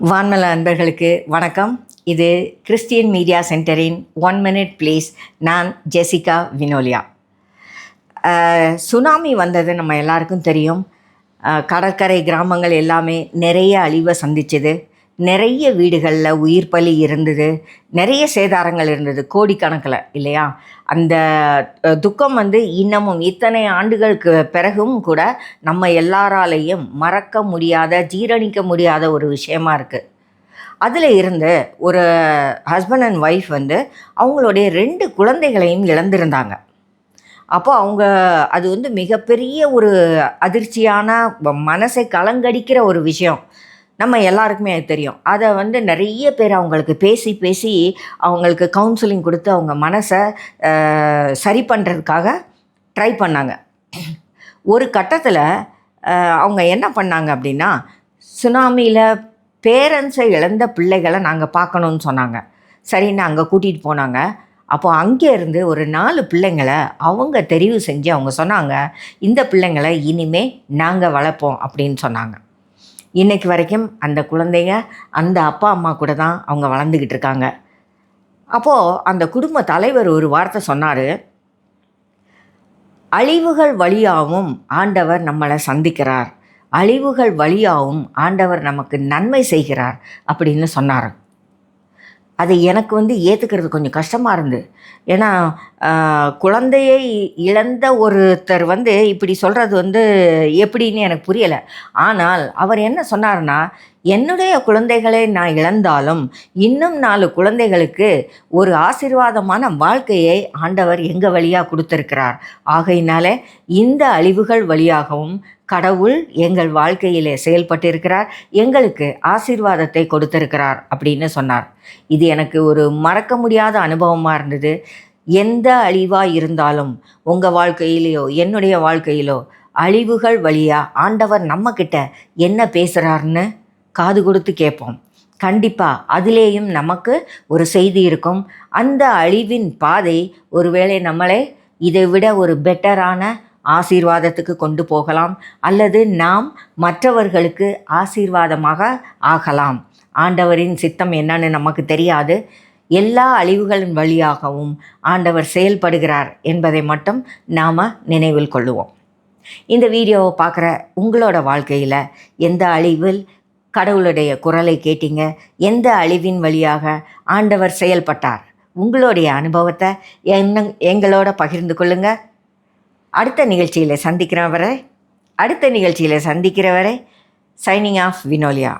வான்மல அன்பர்களுக்கு வணக்கம். இது கிறிஸ்டியன் மீடியா சென்டரின் 1 மினிட் ப்ளீஸ். நான் ஜெசிகா வினோலியா. சுனாமி வந்தது நம்ம எல்லாருக்கும் தெரியும். கடற்கரை கிராமங்கள் எல்லாமே நிறைய அழிவை சந்திச்சது. நிறைய வீடுகளில் உயிர் பலி இருந்தது, நிறைய சேதாரங்கள் இருந்தது, கோடிக்கணக்கில் இல்லையா? அந்த துக்கம் இன்னமும் இத்தனை ஆண்டுகளுக்கு பிறகும் கூட நம்ம எல்லாராலையும் மறக்க முடியாத, ஜீரணிக்க முடியாத ஒரு விஷயமா இருக்குது. அதில் இருந்து ஒரு ஹஸ்பண்ட் அண்ட் ஒய்ஃப் அவங்களுடைய 2 குழந்தைகளையும் இழந்திருந்தாங்க. அப்போது அவங்க அது மிகப்பெரிய ஒரு அதிர்ச்சியான, மனசை கலங்கடிக்கிற ஒரு விஷயம். நம்ம எல்லாருக்குமே அது தெரியும். அதை நிறைய பேர் அவங்களுக்கு பேசி பேசி அவங்களுக்கு கவுன்சிலிங் கொடுத்து அவங்க மனசை சரி பண்ணுறதுக்காக ட்ரை பண்ணாங்க. ஒரு கட்டத்தில் அவங்க என்ன பண்ணாங்க அப்படின்னா, சுனாமியில் பேரண்ட்ஸை இழந்த பிள்ளைகளை நாங்கள் பார்க்கணுன்னு சொன்னாங்க. சரின்னு அங்கே கூட்டிகிட்டு போனாங்க. அப்போ அங்கேருந்து ஒரு 4 பிள்ளைங்களை அவங்க தெரிவு செஞ்சு அவங்க சொன்னாங்க, இந்த பிள்ளைங்களை இனிமே நாங்கள் வளர்ப்போம் அப்படின்னு சொன்னாங்க. இன்றைக்கு வரைக்கும் அந்த குழந்தைங்க அந்த அப்பா அம்மா கூட தான் அவங்க வளர்ந்துக்கிட்டு இருக்காங்க. அப்போது அந்த குடும்ப தலைவர் ஒரு வார்த்தை சொன்னார், அழிவுகள் வழியாகவும் ஆண்டவர் நம்மளை சந்திக்கிறார், அழிவுகள் வழியாகவும் ஆண்டவர் நமக்கு நன்மை செய்கிறார் அப்படின்னு சொன்னார். அது எனக்கு ஏற்றுக்கிறது கொஞ்சம் கஷ்டமாக இருந்தது. ஏன்னா குழந்தையை இழந்த ஒருத்தர் இப்படி சொல்கிறது எப்படின்னு எனக்கு புரியலை. ஆனால் அவர் என்ன சொன்னார்னா, என்னுடைய குழந்தைகளை நான் இழந்தாலும் இன்னும் 4 குழந்தைகளுக்கு ஒரு ஆசீர்வாதமான வாழ்க்கையை ஆண்டவர் எங்கள் வழியாக கொடுத்துருக்கிறார். ஆகையினால இந்த அழிவுகள் வழியாகவும் கடவுள் எங்கள் வாழ்க்கையிலே செயல்பட்டிருக்கிறார், எங்களுக்கு ஆசீர்வாதத்தை கொடுத்திருக்கிறார் அப்படின்னு சொன்னார். இது எனக்கு ஒரு மறக்க முடியாத அனுபவமாக இருந்தது. எந்த அழிவாக இருந்தாலும் உங்கள் வாழ்க்கையிலையோ என்னுடைய வாழ்க்கையிலோ அழிவுகள் வழியாக ஆண்டவர் நம்மக்கிட்ட என்ன பேசுகிறாருன்னு காது கொடுத்து கேட்போம். கண்டிப்பாக அதிலேயும் நமக்கு ஒரு செய்தி இருக்கும். அந்த அழிவின் பாதை ஒருவேளை நம்மளை இதை விட ஒரு பெட்டரான ஆசீர்வாதத்துக்கு கொண்டு போகலாம், அல்லது நாம் மற்றவர்களுக்கு ஆசீர்வாதமாக ஆகலாம். ஆண்டவரின் சித்தம் என்னன்னு நமக்கு தெரியாது. எல்லா அழிவுகளின் வழியாகவும் ஆண்டவர் செயல்படுகிறார் என்பதை மட்டும் நாம் நினைவில் கொள்ளுவோம். இந்த வீடியோவை பார்க்குற உங்களோட வாழ்க்கையில் எந்த அழிவில் கடவுளுடைய குரலை கேட்டீங்க, எந்த அழிவின் வழியாக ஆண்டவர் செயல்பட்டார், உங்களுடைய அனுபவத்தை எங்களோட பகிர்ந்து கொள்ளுங்கள். அடுத்த நிகழ்ச்சியில் சந்திக்கிற வரை சைனிங் ஆஃப் வினோலியா.